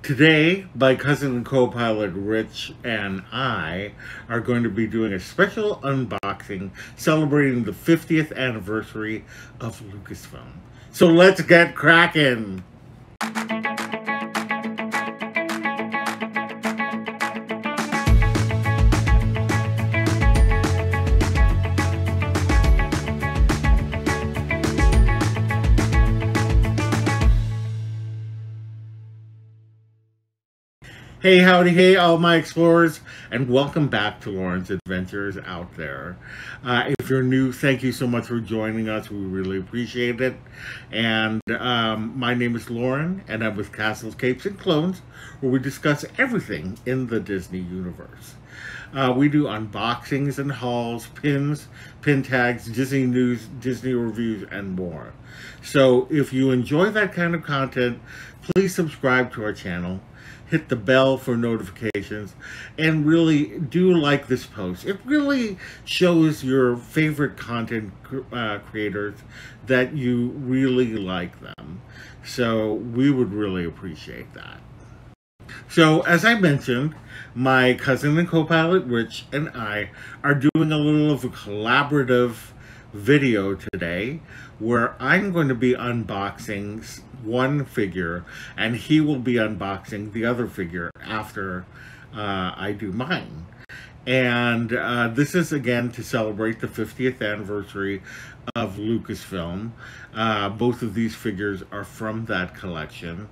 Today, my cousin and co-pilot Rich and I are going to be doing a special unboxing celebrating the 50th anniversary of Lucasfilm. So let's get cracking! Hey, howdy, hey, all my explorers, and welcome back to Loren's Adventures Out There. If you're new, thank you so much for joining us. We really appreciate it. And my name is Loren, and I'm with Castles, Capes, and Clones, where we discuss everything in the Disney universe. We do unboxings and hauls, pins, pin tags, Disney news, Disney reviews, and more. So if you enjoy that kind of content, please subscribe to our channel. Hit the bell for notifications, and really do like this post. It really shows your favorite content creators that you really like them. So we would really appreciate that. So as I mentioned, my cousin and co-pilot Rich and I are doing a little of a collaborative video today where I'm going to be unboxing one figure and he will be unboxing the other figure after I do mine. And this is again to celebrate the 50th anniversary of Lucasfilm. Both of these figures are from that collection.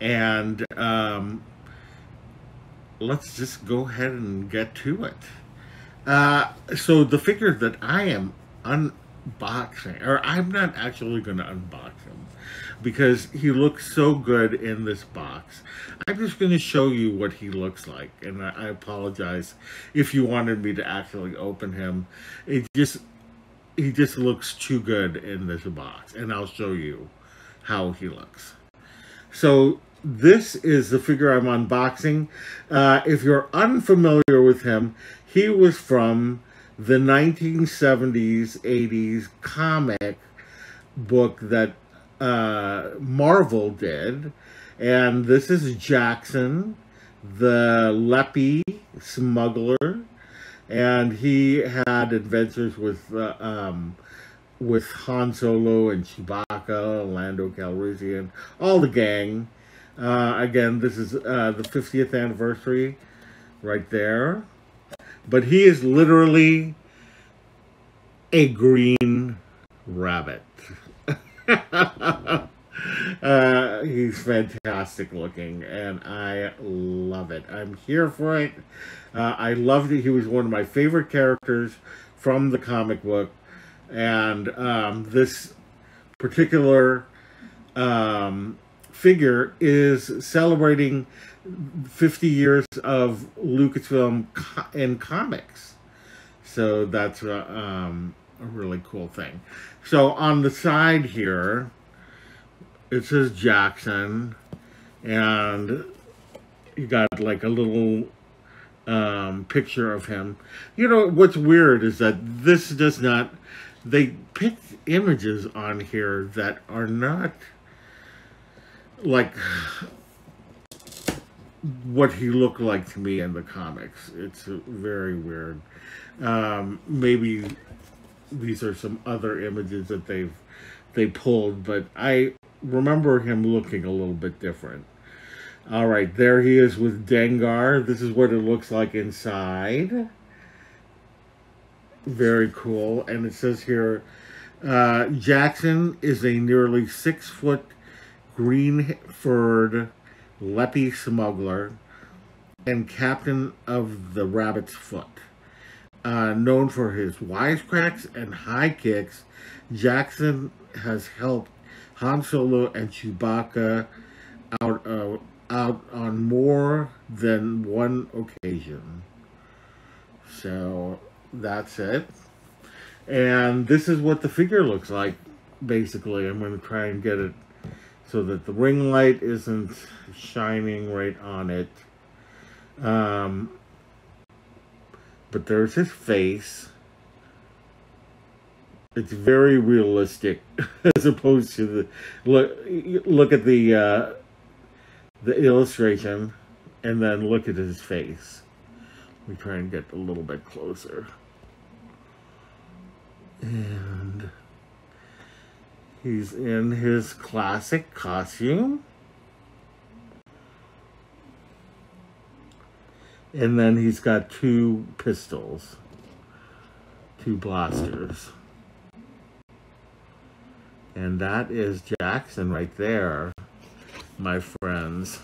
And let's just go ahead and get to it. So the figure that I am unboxing, or I'm not actually going to unbox him because he looks so good in this box. I'm just going to show you what he looks like, and I apologize if you wanted me to actually open him. He just looks too good in this box, and I'll show you how he looks. So this is the figure I'm unboxing. If you're unfamiliar with him, he was from the 1970s, 80s comic book that Marvel did. And this is Jaxxon, the Leppy smuggler. And he had adventures with Han Solo and Chewbacca, Lando Calrissian, all the gang. Again, this is the 50th anniversary right there. But he is literally a green rabbit. He's fantastic looking, and I love it. I'm here for it. I loved it. He was one of my favorite characters from the comic book. And this particular figure is celebrating 50 years of Lucasfilm in comics. So that's a really cool thing. So on the side here, it says Jaxxon, and you got like a little picture of him. You know, what's weird is that this does not, they picked images on here that are not like what he looked like to me in the comics. It's very weird. Maybe these are some other images that they pulled, but I remember him looking a little bit different. All right, there he is with Dengar. This is what it looks like inside. Very cool. And it says here, Jaxxon is a nearly 6-foot green-furred Leppy smuggler and captain of the Rabbit's Foot. Known for his wisecracks and high kicks, Jaxxon has helped Han Solo and Chewbacca out on more than one occasion. So that's it. And this is what the figure looks like, basically. I'm going to try and get it so that the ring light isn't shining right on it. But there's his face. It's very realistic as opposed to the look at the the illustration, and then look at his face. We try and get a little bit closer. And he's in his classic costume. And then he's got two pistols, two blasters. And that is Jaxxon right there, my friends.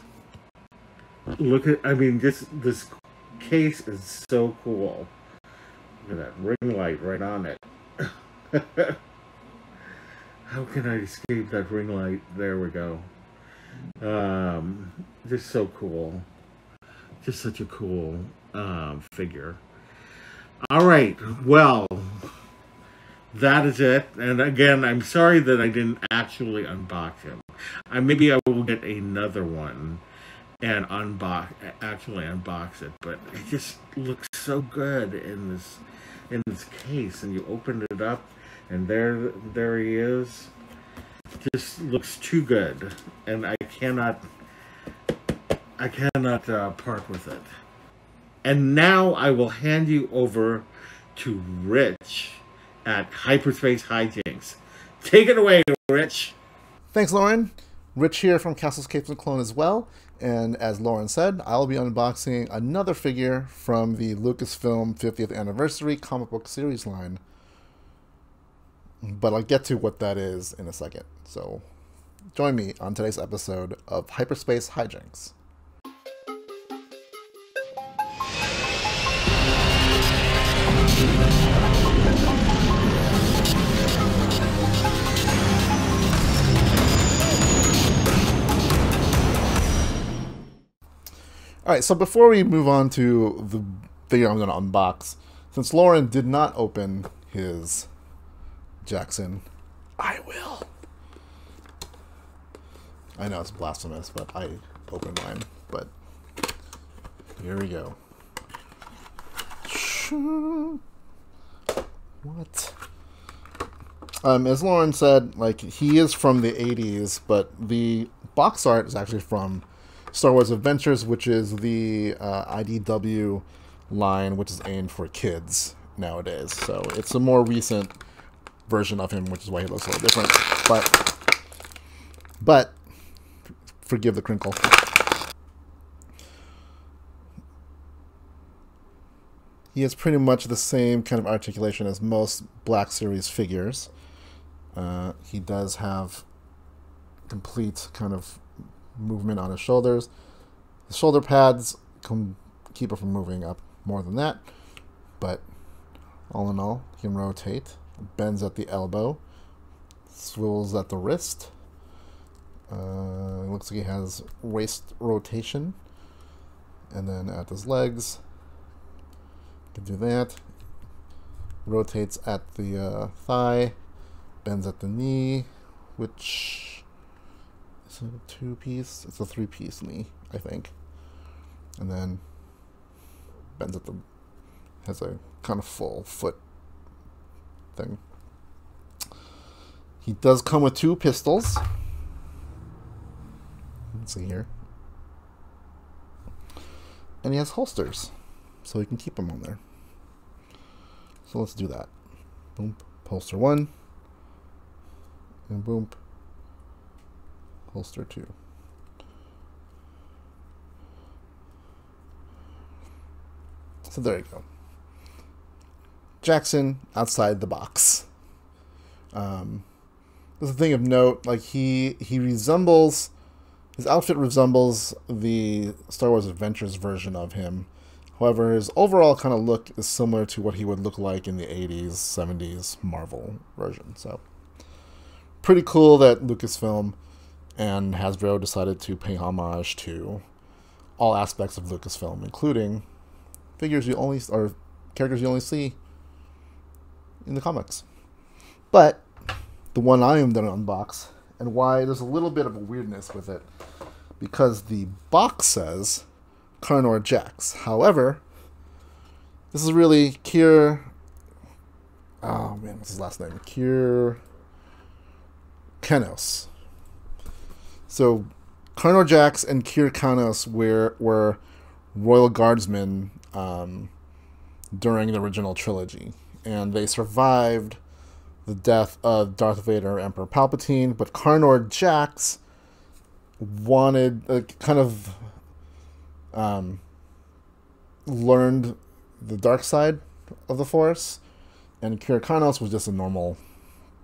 Look at, I mean, this case is so cool. Look at that ring light right on it. How can I escape that ring light? There we go. Just so cool. Just such a cool figure. All right, well, that is it. And again, I'm sorry that I didn't actually unbox him. Maybe I will get another one and actually unbox it. But it just looks so good in this case. And you open it up, and there he is. Just looks too good, and I cannot part with it. And now I will hand you over to Rich at Hyperspace Hijinks. Take it away, Rich. Thanks, Loren. Rich here from Castles, Capes, and Clone as well. And as Loren said, I'll be unboxing another figure from the Lucasfilm 50th Anniversary comic book series line. But I'll get to what that is in a second. So join me on today's episode of Hyperspace Hijinks. Alright, so before we move on to the figure I'm going to unbox, since Loren did not open his Jaxxon, I will. I know it's blasphemous, but I opened mine. But here we go. What? As Loren said, like, he is from the 80s, but the box art is actually from Star Wars Adventures, which is the IDW line, which is aimed for kids nowadays. So it's a more recent version of him, which is why he looks a little different. But forgive the crinkle. He has pretty much the same kind of articulation as most Black Series figures. He does have complete kind of movement on his shoulders. The shoulder pads can keep it from moving up more than that, but all in all, he can rotate, bends at the elbow, swivels at the wrist. It looks like he has waist rotation, and then at his legs, can do that. Rotates at the thigh, bends at the knee, which is a two-piece. It's a three-piece knee, I think. And then bends at the, has a kind of full foot thing. He does come with two pistols. Let's see here. And he has holsters, so he can keep them on there. So let's do that. Boom, holster 1, and boom, holster 2. So there you go. Jaxxon outside the box. There's a thing of note, like he resembles, his outfit resembles the Star Wars Adventures version of him. However, his overall kind of look is similar to what he would look like in the 80s, 70s Marvel version. So, pretty cool that Lucasfilm and Hasbro decided to pay homage to all aspects of Lucasfilm, including figures you only, or characters you only see in the comics. But the one I am going to unbox, and why there's a little bit of a weirdness with it, because the box says Carnor Jax. However, this is really oh man, what's his last name? Kenos. So Carnor Jax and Kirkanos were royal guardsmen during the original trilogy, and they survived the death of Darth Vader, Emperor Palpatine. But Carnor Jax wanted learned the dark side of the Force, and Kirkanos was just a normal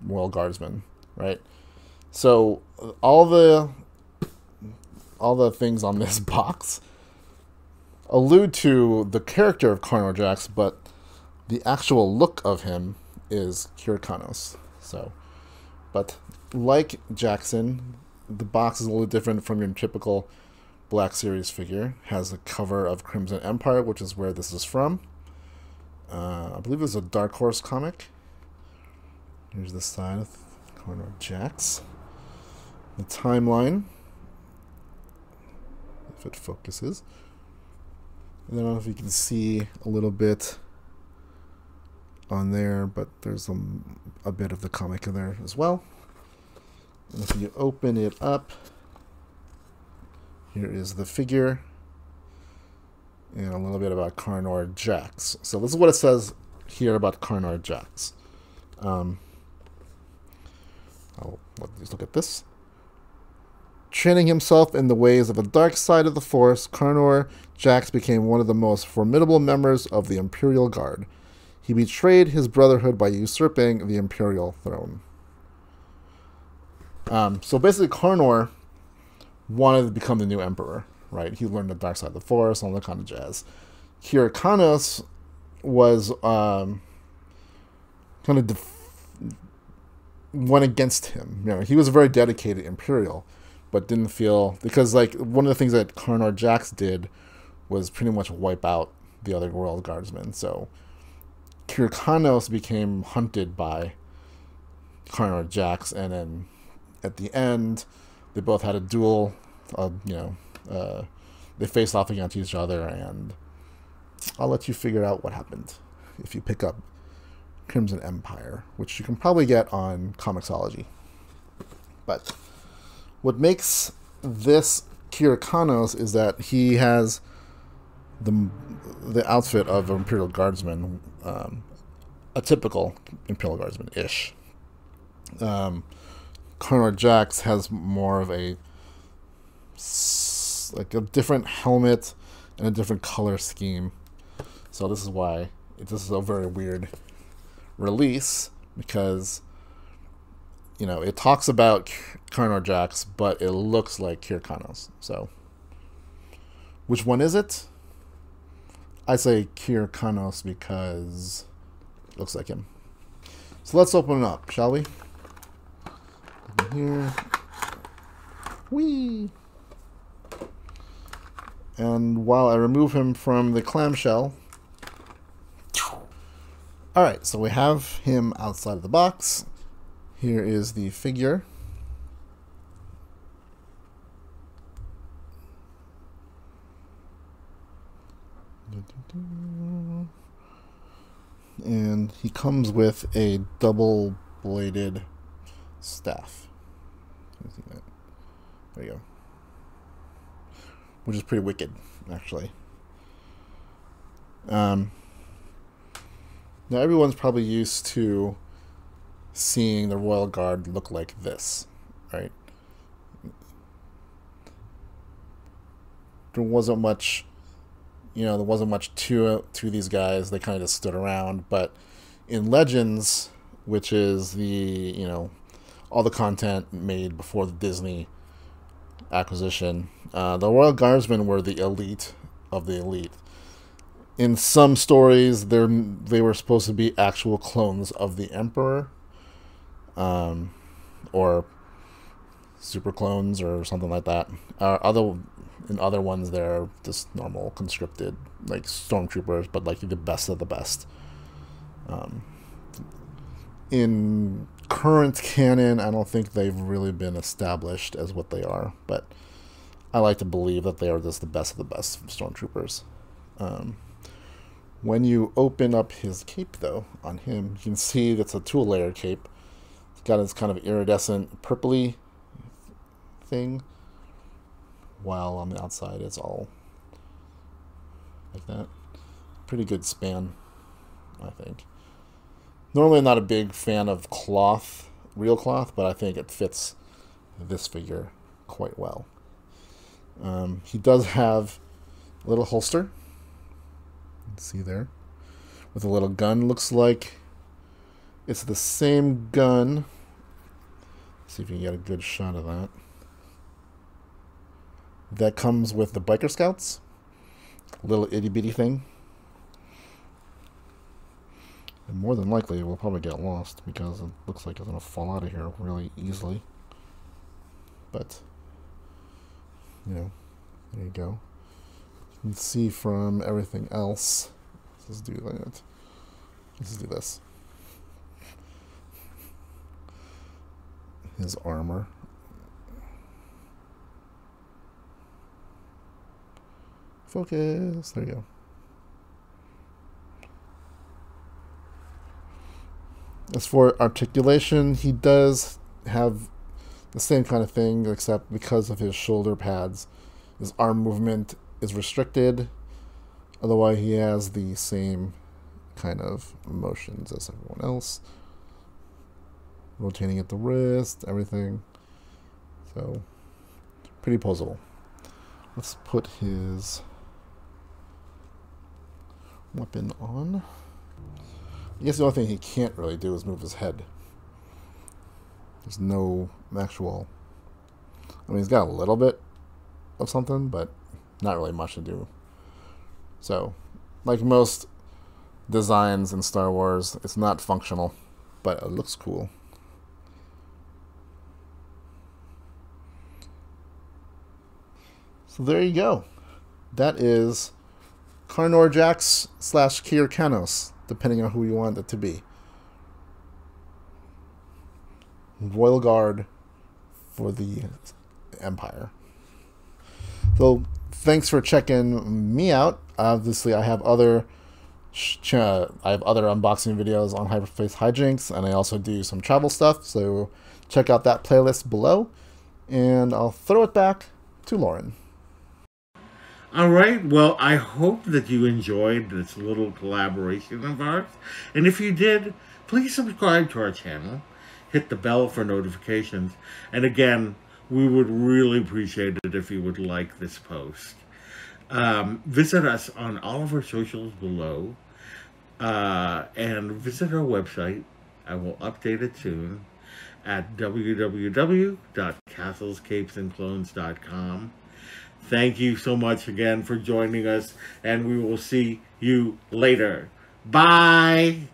royal guardsman, right? So all the things on this box allude to the character of Carnor Jax, but the actual look of him is Kirkanos. So, but like Jaxxon, the box is a little different from your typical Black Series figure. It has a cover of Crimson Empire, which is where this is from. I believe it's a Dark Horse comic. Here's the side of Carnor Jax. The timeline, if it focuses. I don't know if you can see a little bit on there, but there's a bit of the comic in there as well. And if you open it up, here is the figure and a little bit about Carnor Jax. So this is what it says here about Carnor Jax. Let's look at this. Training himself in the ways of the dark side of the Force, Carnor Jax became one of the most formidable members of the Imperial Guard. He betrayed his brotherhood by usurping the Imperial throne. So basically, Carnor wanted to become the new Emperor, right? He learned the dark side of the Force, all that kind of jazz. Kirkanos was went against him. You know, he was a very dedicated Imperial, but didn't feel, because like one of the things that Carnor Jax did was pretty much wipe out the other Royal Guardsmen. So Kirkanos became hunted by Carnor Jax, and then at the end, they both had a duel. They faced off against each other, and I'll let you figure out what happened if you pick up Crimson Empire, which you can probably get on Comixology. But what makes this Kirkanos is that he has the outfit of an Imperial Guardsman, a typical Imperial Guardsman-ish. Carnor Jax has more of a different helmet and a different color scheme. So this is why this is a very weird release, because it talks about Carnor Jax, but it looks like Kirkanos. So which one is it? I say Kirkanos because it looks like him. So let's open it up, shall we? Open here. Whee! And while I remove him from the clamshell, alright, so we have him outside of the box. Here is the figure. And he comes with a double-bladed staff. There you go. Which is pretty wicked, actually. Now, everyone's probably used to seeing the Royal Guard look like this, right? There wasn't much, to these guys. They kind of just stood around. But in Legends, which is the, all the content made before the Disney acquisition, the Royal Guardsmen were the elite of the elite. In some stories, they were supposed to be actual clones of the Emperor, or super clones or something like that. In other ones, they're just normal conscripted, like stormtroopers, but like the best of the best. In current canon, I don't think they've really been established as what they are, but I like to believe that they are just the best of the best stormtroopers. When you open up his cape, though, on him, you can see that's a two-layer cape. It's got this kind of iridescent purpley thing. while on the outside it's all like that. Pretty good span, I think. Normally I'm not a big fan of cloth, real cloth, but I think it fits this figure quite well. He does have a little holster. You can see there. With a little gun. Looks like it's the same gun. Let's see if you can get a good shot of that. That comes with the Biker Scouts. Little itty bitty thing. And more than likely it will probably get lost because it looks like it's going to fall out of here really easily. But, you know, there you go. You can see from everything else. Let's do that. Let's do this. His armor. Focus. There you go. As for articulation, he does have the same kind of thing, except because of his shoulder pads, his arm movement is restricted. Otherwise, he has the same kind of motions as everyone else. Rotating at the wrist, everything. So, pretty posable. Let's put his weapon on. I guess the only thing he can't really do is move his head. There's no actual... I mean, he's got a little bit of something, but not really much to do. So, like most designs in Star Wars, it's not functional, but it looks cool. So there you go. That is Carnor Jax / Kir Kanos, depending on who you want it to be. Royal Guard for the Empire. So thanks for checking me out. Obviously, I have other unboxing videos on Hyperspace Hijinks, and I also do some travel stuff. So check out that playlist below, and I'll throw it back to Loren. All right, well, I hope that you enjoyed this little collaboration of ours. And if you did, please subscribe to our channel. Hit the bell for notifications. And again, we would really appreciate it if you would like this post. Visit us on all of our socials below. And visit our website. I will update it soon at www.castlescapesandclones.com. Thank you so much again for joining us, and we will see you later. Bye!